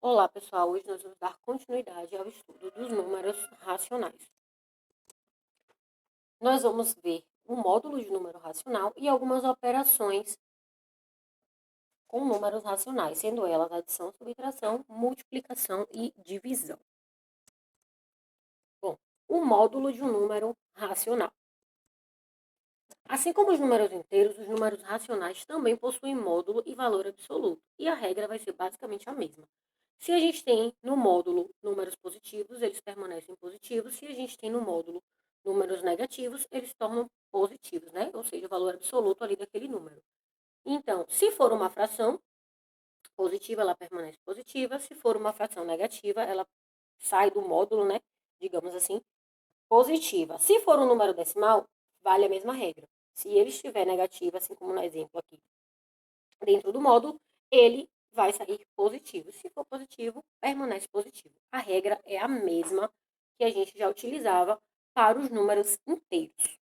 Olá, pessoal. Hoje nós vamos dar continuidade ao estudo dos números racionais. Nós vamos ver o módulo de número racional e algumas operações com números racionais, sendo elas adição, subtração, multiplicação e divisão. Bom, o módulo de um número racional. Assim como os números inteiros, os números racionais também possuem módulo e valor absoluto, e a regra vai ser basicamente a mesma. Se a gente tem no módulo números positivos, eles permanecem positivos. Se a gente tem no módulo números negativos, eles se tornam positivos, né? Ou seja, o valor absoluto ali daquele número. Então, se for uma fração positiva, ela permanece positiva. Se for uma fração negativa, ela sai do módulo, né? Digamos assim, positiva. Se for um número decimal, vale a mesma regra. Se ele estiver negativo, assim como no exemplo aqui, dentro do módulo, ele vai sair positivo. Se for positivo, permanece positivo. A regra é a mesma que a gente já utilizava para os números inteiros.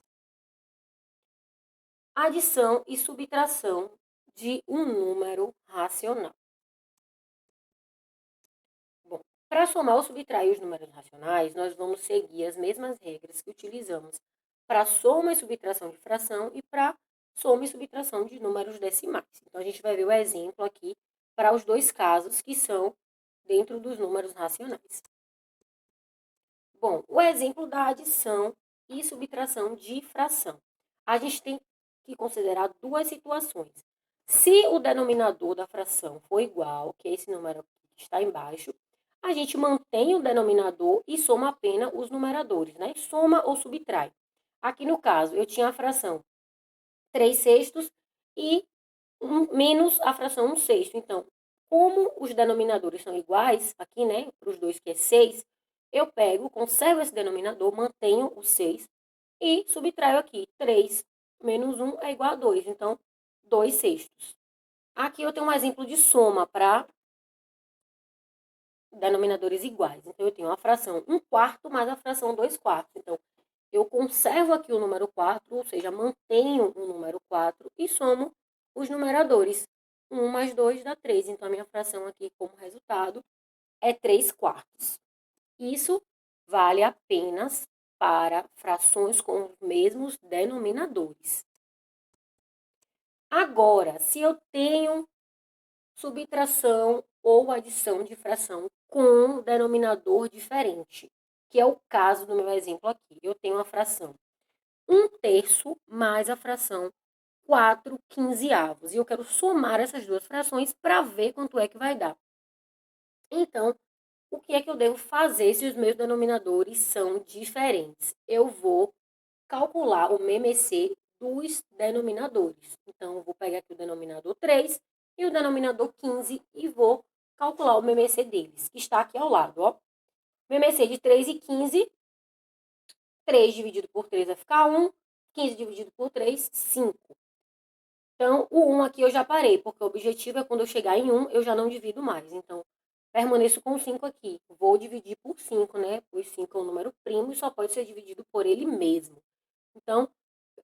Adição e subtração de um número racional. Bom, para somar ou subtrair os números racionais, nós vamos seguir as mesmas regras que utilizamos para soma e subtração de fração e para soma e subtração de números decimais. Então, a gente vai ver o exemplo aqui para os dois casos que são dentro dos números racionais. Bom, o exemplo da adição e subtração de fração. A gente tem que considerar duas situações. Se o denominador da fração for igual, que é esse número que está embaixo, a gente mantém o denominador e soma apenas os numeradores, né? Soma ou subtrai. Aqui no caso, eu tinha a fração 3 sextos e menos a fração 1 sexto. Então, como os denominadores são iguais, aqui, né, para os dois que é 6, eu pego, conservo esse denominador, mantenho o 6 e subtraio aqui. 3 menos 1 é igual a 2, então 2 sextos. Aqui eu tenho um exemplo de soma para denominadores iguais. Então, eu tenho a fração 1 quarto mais a fração 2 quartos. Então, eu conservo aqui o número 4, ou seja, mantenho o número 4 e somo os numeradores. 1 mais 2 dá 3. Então, a minha fração aqui, como resultado, é 3 quartos. Isso vale apenas para frações com os mesmos denominadores. Agora, se eu tenho subtração ou adição de fração com denominador diferente, que é o caso do meu exemplo aqui. Eu tenho a fração 1 terço mais a fração 4 quinzeavos. E eu quero somar essas duas frações para ver quanto é que vai dar. Então, o que é que eu devo fazer se os meus denominadores são diferentes? Eu vou calcular o MMC dos denominadores. Então, eu vou pegar aqui o denominador 3 e o denominador 15 e vou calcular o MMC deles, que está aqui ao lado, ó. MMC de 3 e 15, 3 dividido por 3 vai ficar 1, 15 dividido por 3, 5. Então, o 1 aqui eu já parei, porque o objetivo é quando eu chegar em 1, eu já não divido mais. Então, permaneço com 5 aqui. Vou dividir por 5, né? Pois 5 é um número primo e só pode ser dividido por ele mesmo. Então,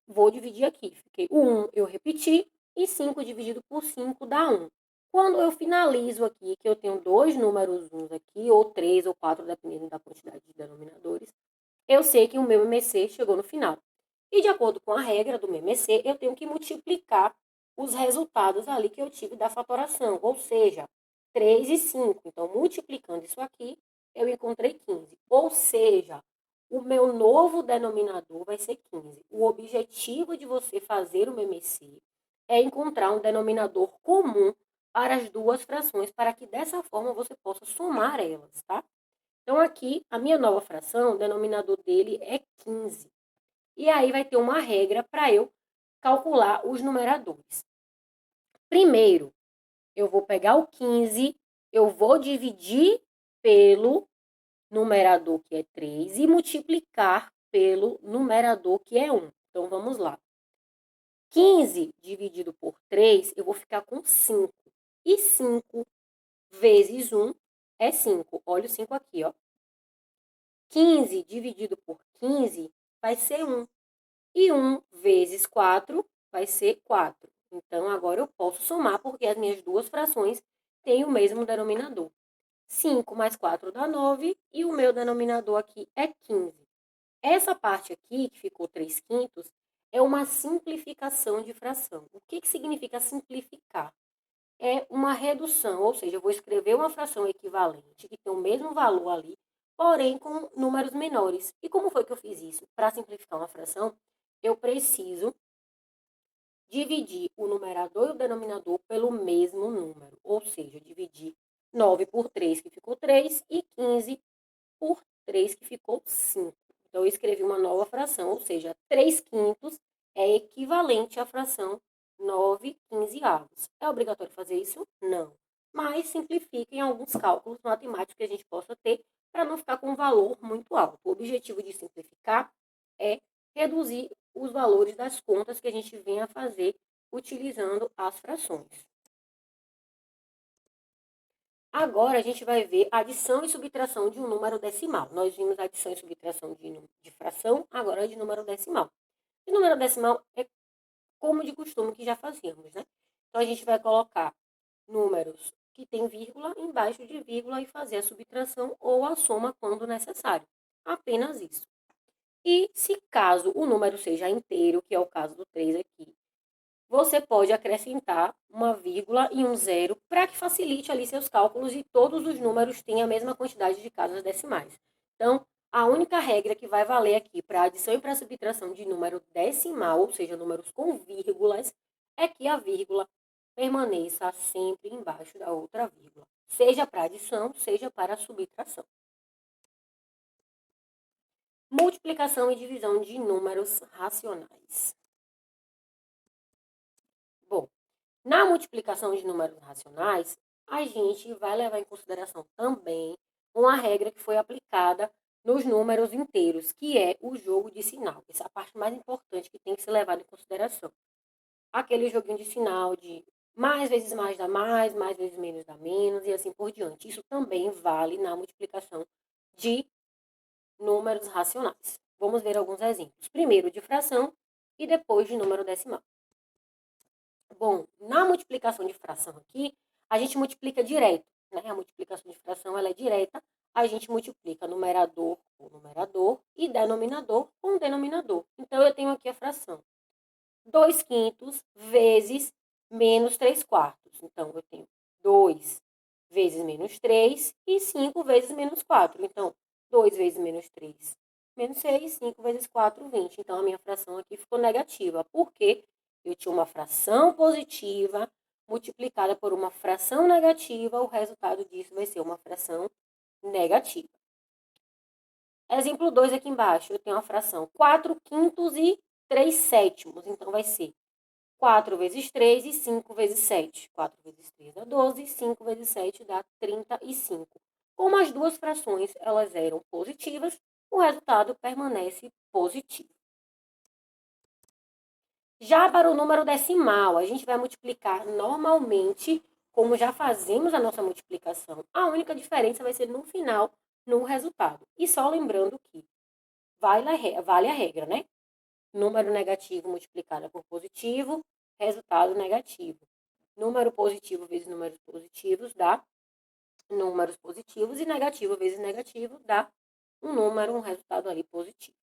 vou dividir aqui. Fiquei o 1 eu repeti e 5 dividido por 5 dá 1. Quando eu finalizo aqui, que eu tenho dois números 1 aqui, ou 3 ou 4, dependendo da quantidade de denominadores, eu sei que o meu MMC chegou no final. E de acordo com a regra do MMC, eu tenho que multiplicar os resultados ali que eu tive da fatoração, ou seja, 3 e 5. Então, multiplicando isso aqui, eu encontrei 15. Ou seja, o meu novo denominador vai ser 15. O objetivo de você fazer o MMC é encontrar um denominador comum para as duas frações, para que dessa forma você possa somar elas, tá? Então, aqui, a minha nova fração, o denominador dele é 15. E aí vai ter uma regra para eu calcular os numeradores. Primeiro, eu vou pegar o 15, eu vou dividir pelo numerador, que é 3, e multiplicar pelo numerador, que é 1. Então, vamos lá. 15 dividido por 3, eu vou ficar com 5. E 5 vezes 1 é 5. Olha o 5 aqui, ó. 15 dividido por 15 vai ser 1. E 1 vezes 4 vai ser 4. Então, agora eu posso somar, porque as minhas duas frações têm o mesmo denominador. 5 mais 4 dá 9 e o meu denominador aqui é 15. Essa parte aqui, que ficou 3 quintos, é uma simplificação de fração. O que significa simplificar? É uma redução, ou seja, eu vou escrever uma fração equivalente, que tem o mesmo valor ali, porém com números menores. E como foi que eu fiz isso? Para simplificar uma fração, eu preciso dividir o numerador e o denominador pelo mesmo número, ou seja, dividir 9 por 3, que ficou 3, e 15 por 3, que ficou 5. Então, eu escrevi uma nova fração, ou seja, 3 quintos é equivalente à fração 9 quinzeavos. É obrigatório fazer isso? Não. Mas simplifiquem alguns cálculos matemáticos que a gente possa ter para não ficar com um valor muito alto. O objetivo de simplificar é reduzir os valores das contas que a gente vem a fazer utilizando as frações. Agora, a gente vai ver adição e subtração de um número decimal. Nós vimos adição e subtração de fração, agora de número decimal. De número decimal é como de costume que já fazíamos, né? Então, a gente vai colocar números que tem vírgula embaixo de vírgula e fazer a subtração ou a soma quando necessário. Apenas isso. E se caso o número seja inteiro, que é o caso do 3 aqui, você pode acrescentar uma vírgula e um zero para que facilite ali seus cálculos e todos os números tenham a mesma quantidade de casas decimais. Então, a única regra que vai valer aqui para adição e para subtração de número decimal, ou seja, números com vírgulas, é que a vírgula permaneça sempre embaixo da outra vírgula, seja para adição, seja para subtração. Multiplicação e divisão de números racionais. Bom, na multiplicação de números racionais, a gente vai levar em consideração também uma regra que foi aplicada nos números inteiros, que é o jogo de sinal. Essa é a parte mais importante que tem que ser levada em consideração. Aquele joguinho de sinal de mais vezes mais dá mais vezes menos dá menos, e assim por diante. Isso também vale na multiplicação de números racionais. Vamos ver alguns exemplos. Primeiro de fração e depois de número decimal. Bom, na multiplicação de fração aqui, a gente multiplica direto, né? A multiplicação de fração ela é direta, a gente multiplica numerador com numerador e denominador com denominador. Então, eu tenho aqui a fração 2 quintos vezes menos 3 quartos. Então, eu tenho 2 vezes menos 3 e 5 vezes menos 4. Então, 2 vezes menos 3, menos 6, 5 vezes 4, 20. Então, a minha fração aqui ficou negativa. Por quê? Eu tinha uma fração positiva multiplicada por uma fração negativa, o resultado disso vai ser uma fração negativa. Exemplo 2 aqui embaixo, eu tenho uma fração 4 quintos e 3 sétimos. Então, vai ser 4 vezes 3 e 5 vezes 7. 4 vezes 3 dá 12, 5 vezes 7 dá 35. Como as duas frações elas eram positivas, o resultado permanece positivo. Já para o número decimal, a gente vai multiplicar normalmente, como já fazemos a nossa multiplicação. A única diferença vai ser no final, no resultado. E só lembrando que vale a regra, né? Número negativo multiplicado por positivo, resultado negativo. Número positivo vezes números positivos dá números positivos e negativo vezes negativo dá um resultado ali positivo.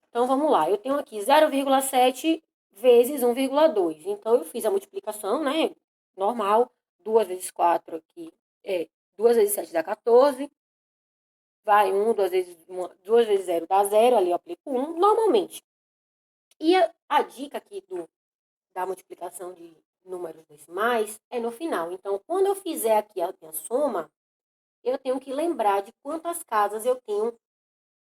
Então, vamos lá. Eu tenho aqui 0,7 vezes 1,2. Então, eu fiz a multiplicação, né? Normal. 2 vezes 4 aqui 2 vezes 7 dá 14. Vai 1, 2 vezes 0 dá 0. Ali eu aplico 1, normalmente. E a dica aqui da multiplicação de números decimais é no final. Então, quando eu fizer aqui a minha soma, eu tenho que lembrar de quantas casas eu tenho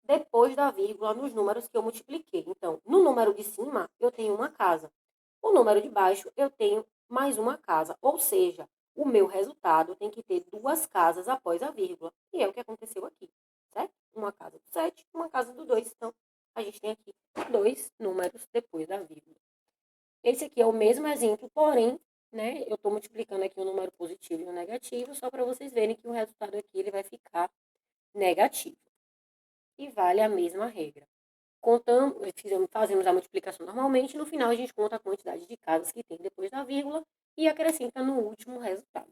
depois da vírgula nos números que eu multipliquei. Então, no número de cima, eu tenho uma casa. O número de baixo, eu tenho mais uma casa. Ou seja, o meu resultado tem que ter duas casas após a vírgula. E é o que aconteceu aqui, certo? Uma casa do 7, uma casa do 2. Então, a gente tem aqui dois números depois da vírgula. Esse aqui é o mesmo exemplo, porém, né, eu estou multiplicando aqui o número positivo e o negativo, só para vocês verem que o resultado aqui ele vai ficar negativo. E vale a mesma regra. Fazemos a multiplicação normalmente, no final a gente conta a quantidade de casas que tem depois da vírgula e acrescenta no último resultado.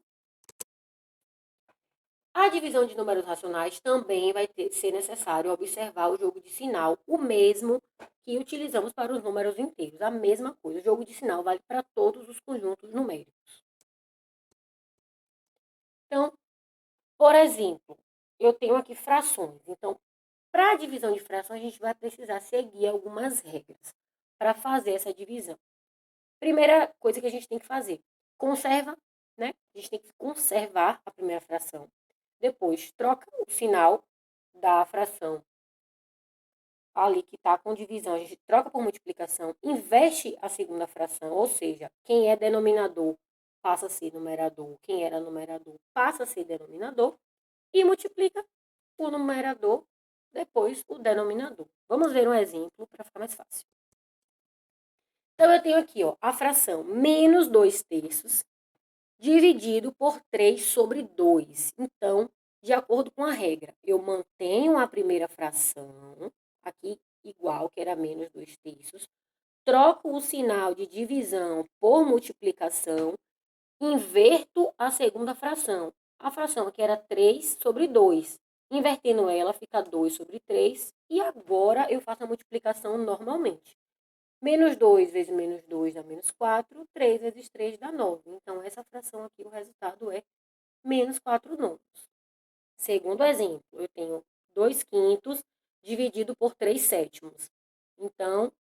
A divisão de números racionais também vai ser necessário observar o jogo de sinal, o mesmo que utilizamos para os números inteiros. A mesma coisa, o jogo de sinal vale para todos os conjuntos numéricos. Então, por exemplo, eu tenho aqui frações. Então, para a divisão de frações, a gente vai precisar seguir algumas regras para fazer essa divisão. Primeira coisa que a gente tem que fazer, conserva, né? A gente tem que conservar a primeira fração. Depois, troca o sinal da fração ali que está com divisão, a gente troca por multiplicação, inverte a segunda fração, ou seja, quem é denominador passa a ser numerador, quem era numerador passa a ser denominador, e multiplica o numerador, depois o denominador. Vamos ver um exemplo para ficar mais fácil. Então, eu tenho aqui ó, a fração menos 2/3 dividido por 3 sobre 2. Então, de acordo com a regra, eu mantenho a primeira fração, aqui igual, que era menos 2/3, troco o sinal de divisão por multiplicação, inverto a segunda fração. A fração aqui era 3 sobre 2. Invertendo ela, fica 2 sobre 3. E agora eu faço a multiplicação normalmente. Menos 2 vezes menos 2 dá menos 4. 3 vezes 3 dá 9. Então, essa fração aqui, o resultado é menos 4/9. Segundo exemplo, eu tenho 2/5 dividido por 3/7. Então,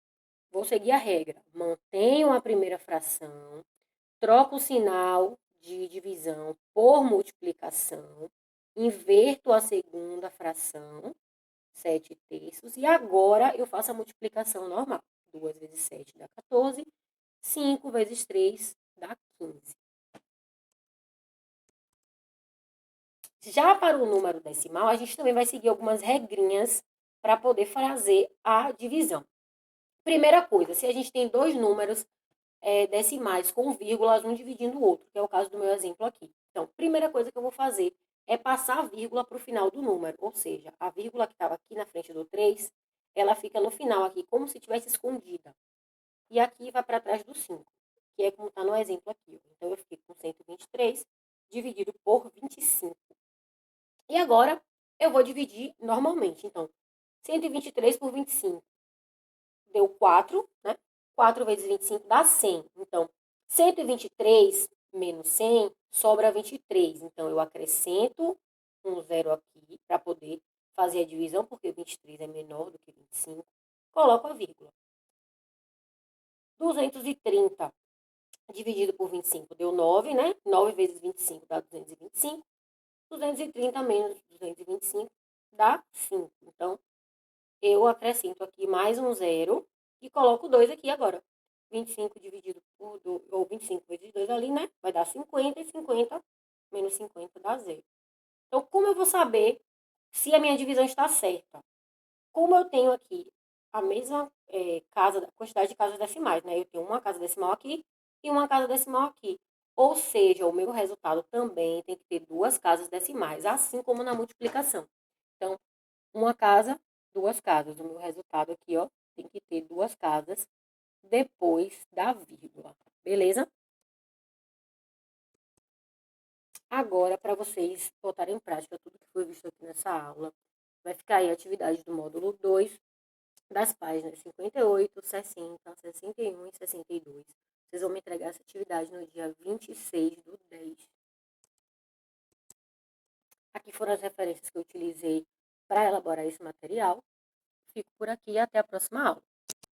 vou seguir a regra. Mantenho a primeira fração, troco o sinal de divisão por multiplicação, inverto a segunda fração, 7/3, e agora eu faço a multiplicação normal. 2 vezes 7 dá 14, 5 vezes 3 dá 15. Já para o número decimal, a gente também vai seguir algumas regrinhas para poder fazer a divisão. Primeira coisa, se a gente tem dois números decimais com vírgulas, um dividindo o outro, que é o caso do meu exemplo aqui. Então, primeira coisa que eu vou fazer é passar a vírgula para o final do número, ou seja, a vírgula que estava aqui na frente do 3, ela fica no final aqui, como se tivesse escondida. E aqui vai para trás do 5, que é como está no exemplo aqui. Então, eu fiquei com 123 dividido por 25. E agora, eu vou dividir normalmente. Então, 123 por 25 deu 4, né? 4 vezes 25 dá 100. Então, 123 menos 100 sobra 23. Então, eu acrescento um zero aqui para poder fazer a divisão, porque 23 é menor do que 25. Coloco a vírgula. 230 dividido por 25 deu 9, né? 9 vezes 25 dá 225. 230 menos 225 dá 5. Então, eu acrescento aqui mais um zero e coloco 2 aqui agora. 25 dividido por 2, ou 25 vezes 2 ali, né? Vai dar 50, e 50 menos 50 dá zero. Então, como eu vou saber se a minha divisão está certa? Como eu tenho aqui a mesma quantidade de casas decimais, né? Eu tenho uma casa decimal aqui e uma casa decimal aqui. Ou seja, o meu resultado também tem que ter duas casas decimais, assim como na multiplicação. Então, uma casa, duas casas. O meu resultado aqui, ó, tem que ter duas casas depois da vírgula. Beleza? Agora, para vocês botarem em prática tudo que foi visto aqui nessa aula, vai ficar aí a atividade do módulo 2, das páginas 58, 60, 61 e 62. Vocês vão me entregar essa atividade no dia 26/10. Aqui foram as referências que eu utilizei para elaborar esse material. Fico por aqui e até a próxima aula.